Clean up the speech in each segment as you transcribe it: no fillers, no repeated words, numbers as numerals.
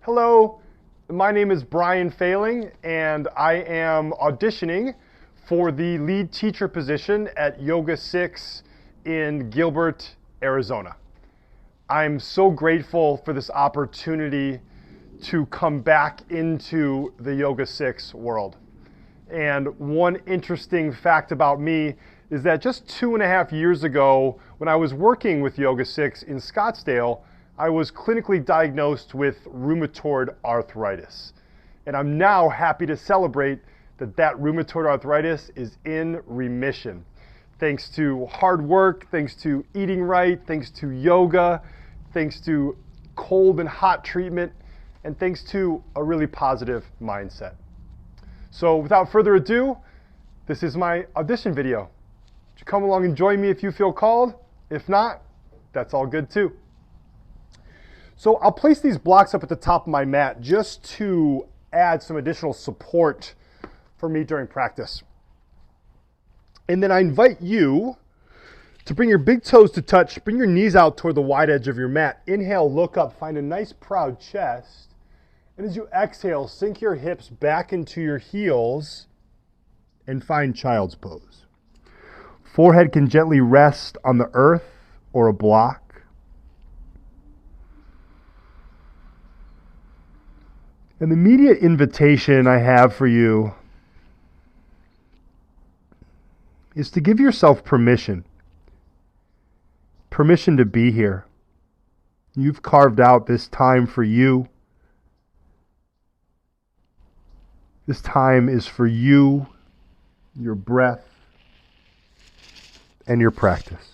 Hello, my name is Brian Failing, and I am auditioning for the lead teacher position at YogaSix in Gilbert, Arizona. I'm so grateful for this opportunity to come back into the YogaSix world. And one interesting fact about me is that just 2.5 years ago, when I was working with YogaSix in Scottsdale, I was clinically diagnosed with rheumatoid arthritis. And I'm now happy to celebrate that rheumatoid arthritis is in remission. Thanks to hard work, thanks to eating right, thanks to yoga, thanks to cold and hot treatment, and thanks to a really positive mindset. So without further ado, this is my audition video. Would you come along and join me if you feel called? If not, that's all good too. So I'll place these blocks up at the top of my mat just to add some additional support for me during practice. And then I invite you to bring your big toes to touch, bring your knees out toward the wide edge of your mat. Inhale, look up, find a nice proud chest. And as you exhale, sink your hips back into your heels and find child's pose. Forehead can gently rest on the earth or a block. And the immediate invitation I have for you is to give yourself permission. Permission to be here. You've carved out this time for you. This time is for you, your breath, and your practice.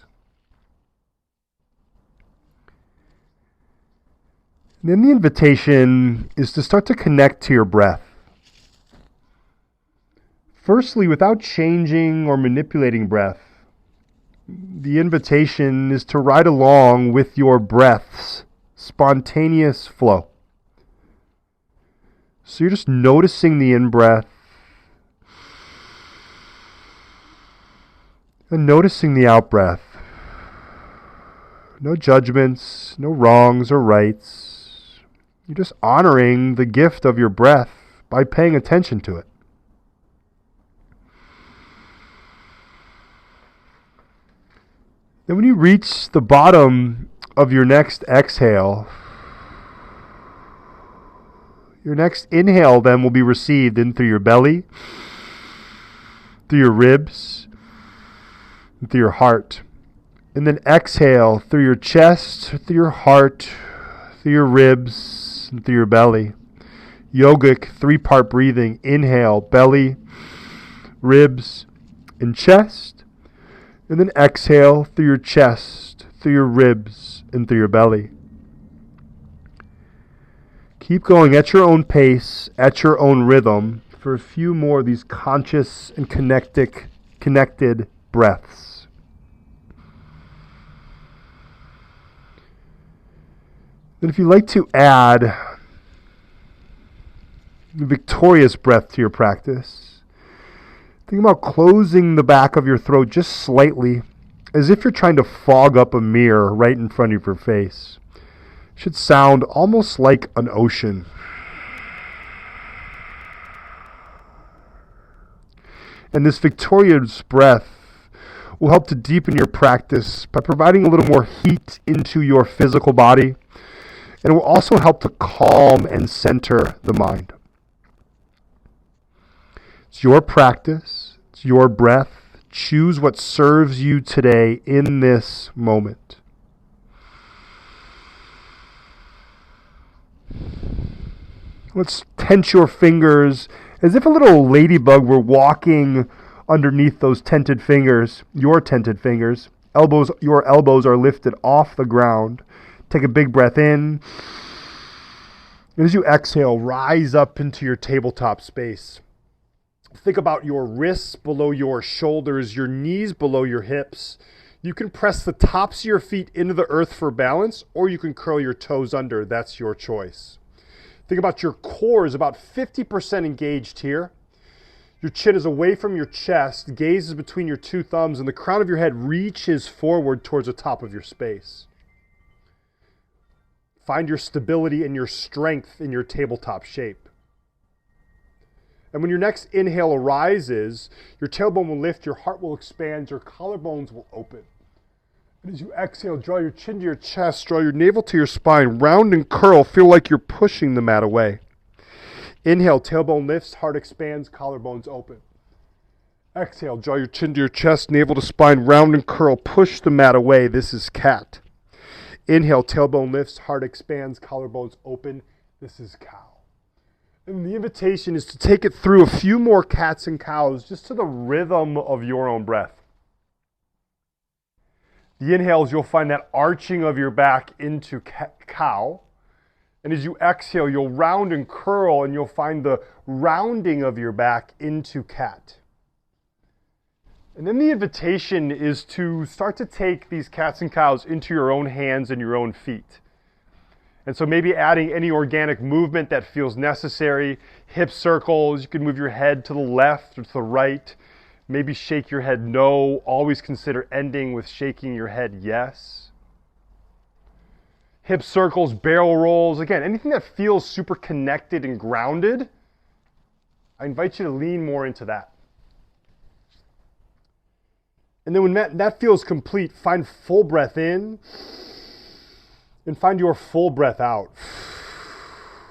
And then the invitation is to start to connect to your breath. Firstly, without changing or manipulating breath, the invitation is to ride along with your breath's spontaneous flow. So you're just noticing the in-breath and noticing the out-breath. No judgments, no wrongs or rights. You're just honoring the gift of your breath by paying attention to it. Then when you reach the bottom of your next exhale, your next inhale then will be received in through your belly, through your ribs, and through your heart. And then exhale through your chest, through your heart, through your ribs, and through your belly. Yogic 3-part breathing. Inhale, belly, ribs, and chest. And then exhale through your chest, through your ribs, and through your belly. Keep going at your own pace, at your own rhythm, for a few more of these conscious and connected breaths. Then if you'd like to add the victorious breath to your practice, think about closing the back of your throat just slightly, as if you're trying to fog up a mirror right in front of your face. Should sound almost like an ocean. And this victorious breath will help to deepen your practice by providing a little more heat into your physical body. And it will also help to calm and center the mind. It's your practice. It's your breath. Choose what serves you today in this moment. Let's tense your fingers as if a little ladybug were walking underneath those tented fingers, your tented fingers. Your elbows are lifted off the ground. Take a big breath in. And as you exhale, rise up into your tabletop space. Think about your wrists below your shoulders, your knees below your hips. You can press the tops of your feet into the earth for balance, or you can curl your toes under. That's your choice. Think about your core is about 50% engaged here. Your chin is away from your chest, gaze is between your two thumbs, and the crown of your head reaches forward towards the top of your space. Find your stability and your strength in your tabletop shape. And when your next inhale arises, your tailbone will lift, your heart will expand, your collarbones will open. And as you exhale, draw your chin to your chest, draw your navel to your spine, round and curl, feel like you're pushing the mat away. Inhale, tailbone lifts, heart expands, collarbones open. Exhale, draw your chin to your chest, navel to spine, round and curl, push the mat away. This is cat. Inhale, tailbone lifts, heart expands, collarbones open. This is cow. And the invitation is to take it through a few more cats and cows, just to the rhythm of your own breath. The inhales, you'll find that arching of your back into cow. And as you exhale, you'll round and curl, and you'll find the rounding of your back into cat. And then the invitation is to start to take these cats and cows into your own hands and your own feet. And so maybe adding any organic movement that feels necessary. Hip circles, you can move your head to the left or to the right. Maybe shake your head no. Always consider ending with shaking your head yes. Hip circles, barrel rolls. Again, anything that feels super connected and grounded, I invite you to lean more into that. And then when that feels complete, find full breath in and find your full breath out.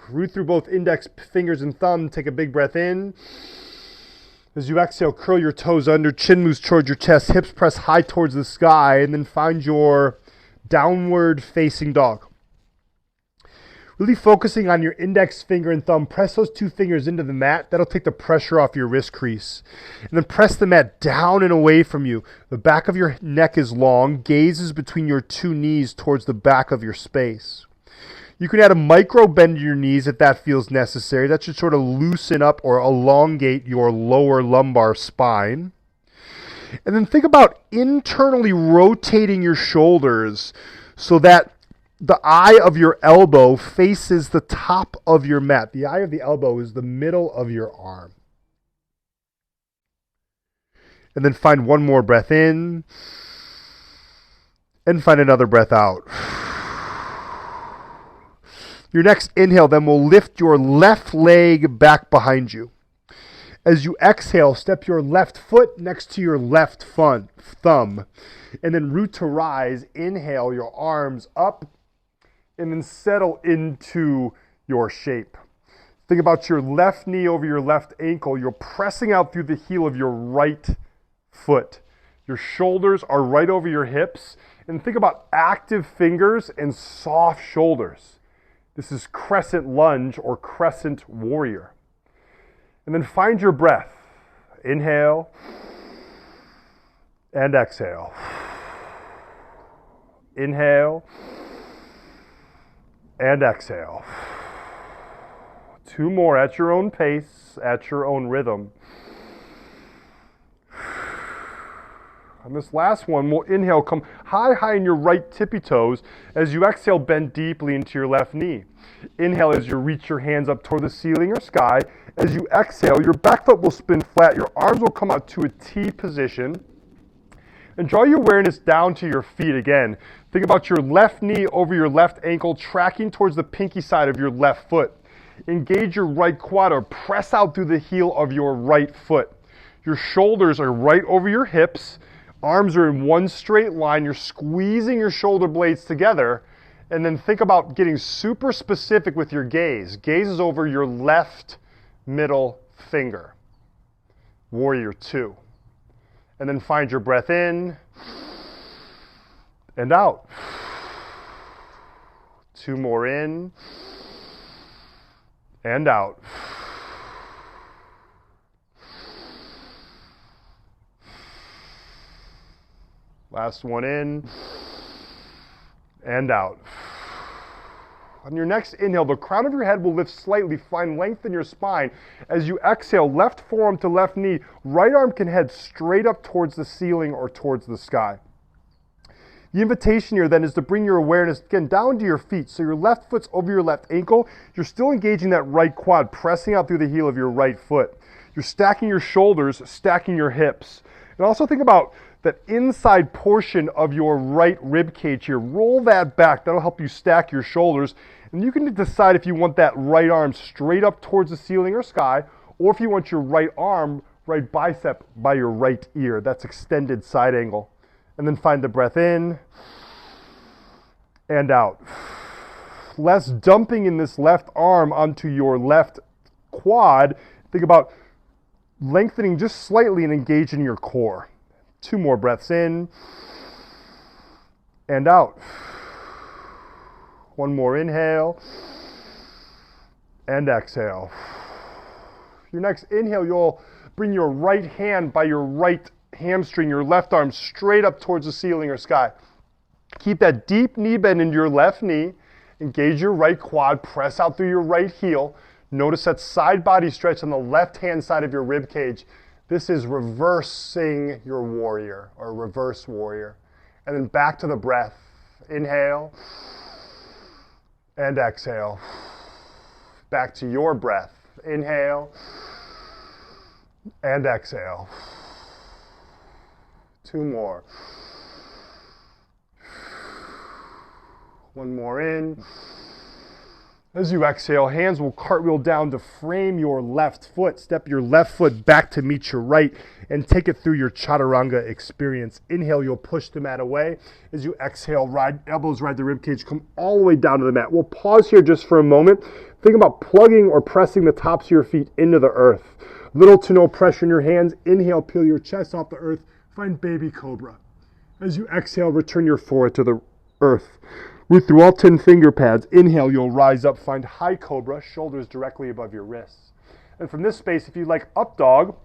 Root through both index fingers and thumb. Take a big breath in. As you exhale, curl your toes under, chin moves towards your chest, hips press high towards the sky, and then find your downward facing dog. Really focusing on your index finger and thumb. Press those two fingers into the mat. That'll take the pressure off your wrist crease. And then press the mat down and away from you. The back of your neck is long. Gaze is between your two knees towards the back of your space. You can add a micro bend to your knees if that feels necessary. That should sort of loosen up or elongate your lower lumbar spine. And then think about internally rotating your shoulders so that the eye of your elbow faces the top of your mat. The eye of the elbow is the middle of your arm. And then find one more breath in. And find another breath out. Your next inhale then will lift your left leg back behind you. As you exhale, step your left foot next to your left thumb. And then root to rise. Inhale your arms up. And then settle into your shape. Think about your left knee over your left ankle. You're pressing out through the heel of your right foot. Your shoulders are right over your hips. And think about active fingers and soft shoulders. This is crescent lunge or crescent warrior. And then find your breath. Inhale and exhale. Inhale and exhale. Two more at your own pace, at your own rhythm. And this last one, we'll inhale, come high in your right tippy toes. As you exhale, bend deeply into your left knee. Inhale as you reach your hands up toward the ceiling or sky. As you exhale, your back foot will spin flat. Your arms will come out to a T position. And draw your awareness down to your feet again. Think about your left knee over your left ankle, tracking towards the pinky side of your left foot. Engage your right quad or press out through the heel of your right foot. Your shoulders are right over your hips. Arms are in one straight line. You're squeezing your shoulder blades together. And then think about getting super specific with your gaze. Gaze is over your left middle finger. Warrior 2. And then find your breath in and out. 2 more in and out. Last one in and out. On your next inhale, the crown of your head will lift slightly. Find length in your spine. As you exhale, left forearm to left knee. Right arm can head straight up towards the ceiling or towards the sky. The invitation here then is to bring your awareness again down to your feet. So your left foot's over your left ankle. You're still engaging that right quad, pressing out through the heel of your right foot. You're stacking your shoulders, stacking your hips. And also think about that inside portion of your right rib cage here. Roll that back. That'll help you stack your shoulders. And you can decide if you want that right arm straight up towards the ceiling or sky, or if you want your right arm, right bicep by your right ear. That's extended side angle. And then find the breath in and out. Less dumping in this left arm onto your left quad. Think about lengthening just slightly and engaging your core. 2 more breaths in and out. 1 more inhale and exhale. Your next inhale, you'll bring your right hand by your right hamstring, your left arm straight up towards the ceiling or sky. Keep that deep knee bend into your left knee. Engage your right quad, press out through your right heel. Notice that side body stretch on the left-hand side of your rib cage. This is reversing your warrior or reverse warrior. And then back to the breath. Inhale and exhale. Back to your breath. Inhale and exhale. 2 more. 1 more in. As you exhale, hands will cartwheel down to frame your left foot. Step your left foot back to meet your right and take it through your chaturanga experience. Inhale, you'll push the mat away. As you exhale, elbows ride the ribcage, come all the way down to the mat. We'll pause here just for a moment. Think about plugging or pressing the tops of your feet into the earth. Little to no pressure in your hands. Inhale, peel your chest off the earth. Find baby cobra. As you exhale, return your forehead to the earth. Root through all 10 finger pads. Inhale, you'll rise up, find high cobra, shoulders directly above your wrists. And from this space, if you like up dog,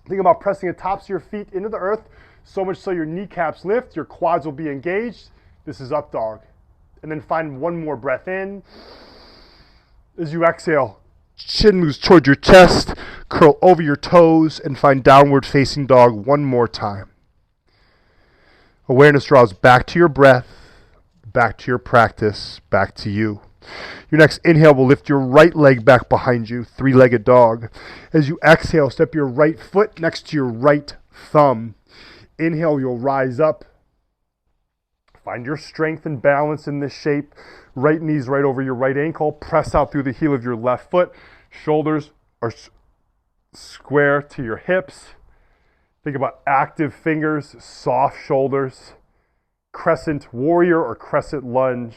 think about pressing the tops of your feet into the earth, so much so your kneecaps lift, your quads will be engaged. This is up dog. And then find 1 more breath in. As you exhale, chin moves toward your chest, curl over your toes, and find downward facing dog 1 more time. Awareness draws back to your breath, back to your practice, back to you. Your next inhale will lift your right leg back behind you, 3-legged dog. As you exhale, step your right foot next to your right thumb. Inhale, you'll rise up. Find your strength and balance in this shape. Right knee's right over your right ankle. Press out through the heel of your left foot. Shoulders are square to your hips. Think about active fingers, soft shoulders. Crescent warrior or crescent lunge.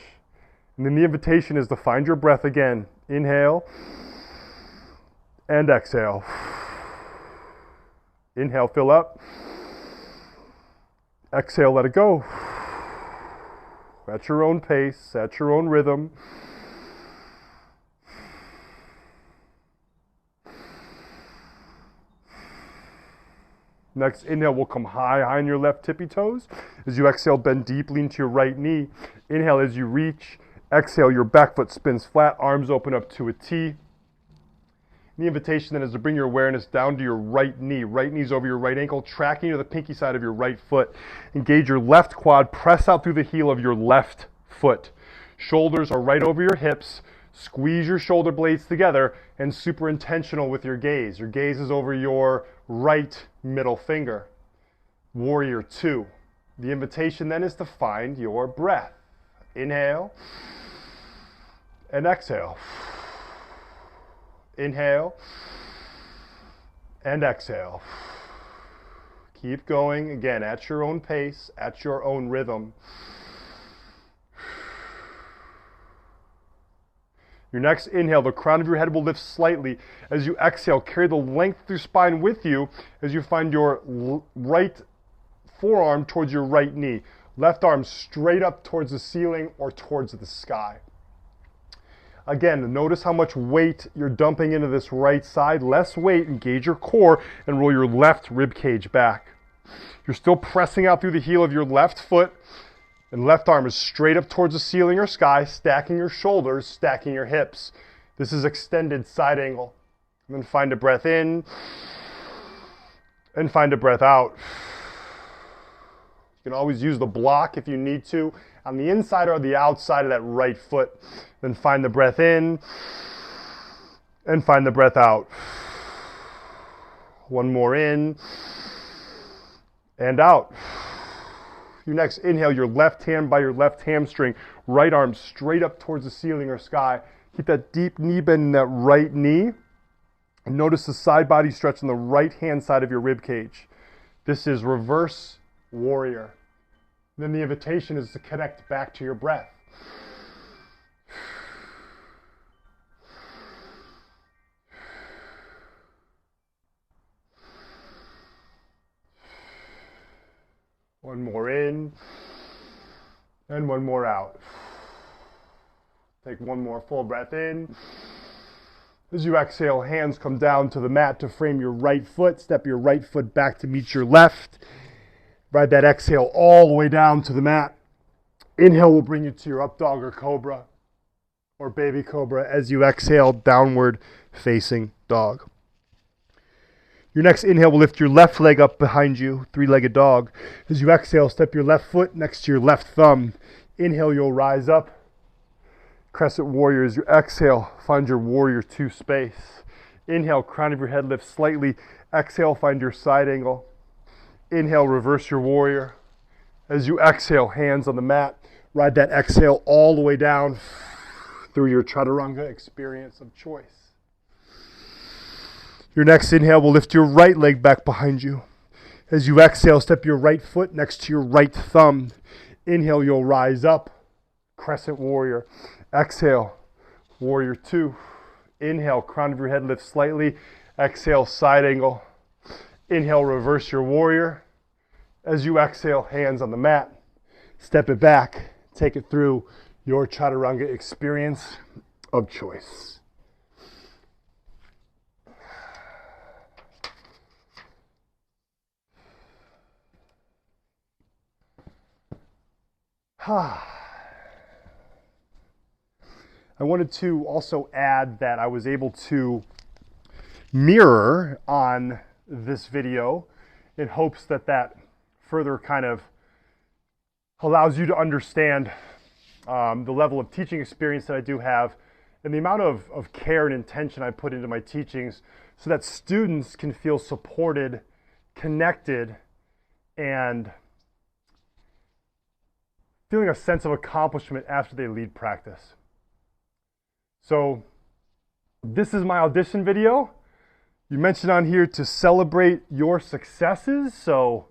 And then the invitation is to find your breath again. Inhale and exhale. Inhale, fill up. Exhale, let it go. At your own pace, at your own rhythm. Next inhale will come high on your left tippy toes. As you exhale, bend deeply into your right knee. Inhale as you reach. Exhale, your back foot spins flat, arms open up to a T. The invitation then is to bring your awareness down to your right knee. Right knee's over your right ankle, tracking to the pinky side of your right foot. Engage your left quad, press out through the heel of your left foot. Shoulders are right over your hips. Squeeze your shoulder blades together and super intentional with your gaze. Your gaze is over your right middle finger. Warrior 2. The invitation then is to find your breath. Inhale and exhale. Inhale and exhale. Keep going, again, at your own pace, at your own rhythm. Your next inhale, the crown of your head will lift slightly. As you exhale, carry the length through spine with you as you find your right forearm towards your right knee. Left arm straight up towards the ceiling or towards the sky. Again, notice how much weight you're dumping into this right side. Less weight, engage your core, and roll your left rib cage back. You're still pressing out through the heel of your left foot, and left arm is straight up towards the ceiling or sky, stacking your shoulders, stacking your hips. This is extended side angle. And then find a breath in, and find a breath out. You can always use the block if you need to, on the inside or the outside of that right foot. Then find the breath in, and find the breath out. 1 more in, and out. Your next inhale, your left hand by your left hamstring, right arm straight up towards the ceiling or sky. Keep that deep knee bend in that right knee. And notice the side body stretch on the right hand side of your rib cage. This is reverse warrior. Then the invitation is to connect back to your breath. One more in, and one more out. Take one more full breath in. As you exhale, hands come down to the mat to frame your right foot. Step your right foot back to meet your left. Ride that exhale all the way down to the mat. Inhale will bring you to your up dog or cobra or baby cobra as you exhale, downward facing dog. Your next inhale will lift your left leg up behind you, three-legged dog. As you exhale, step your left foot next to your left thumb. Inhale, you'll rise up. Crescent warrior. As you exhale, find your warrior two space. Inhale, crown of your head lifts slightly. Exhale, find your side angle. Inhale, reverse your warrior. As you exhale, hands on the mat. Ride that exhale all the way down through your chaturanga experience of choice. Your next inhale will lift your right leg back behind you. As you exhale, step your right foot next to your right thumb. Inhale, you'll rise up. Crescent warrior. Exhale, warrior two. Inhale, crown of your head lifts slightly. Exhale, side angle. Inhale, reverse your warrior. As you exhale, hands on the mat. Step it back. Take it through your chaturanga experience of choice. I wanted to also add that I was able to mirror on this video in hopes that that further kind of allows you to understand the level of teaching experience that I do have and the amount of care and intention I put into my teachings so that students can feel supported, connected, and feeling a sense of accomplishment after they lead practice. So this is my audition video. You mentioned on here to celebrate your successes, so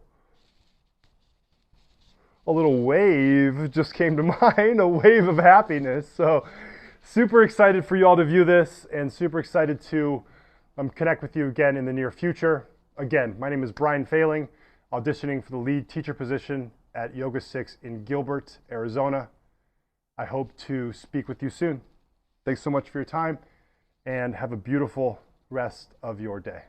a little wave just came to mind, a wave of happiness. So super excited for you all to view this and super excited to connect with you again in the near future. Again, my name is Brian Failing, auditioning for the lead teacher position at YogaSix in Gilbert, Arizona. I hope to speak with you soon. Thanks so much for your time and have a beautiful rest of your day.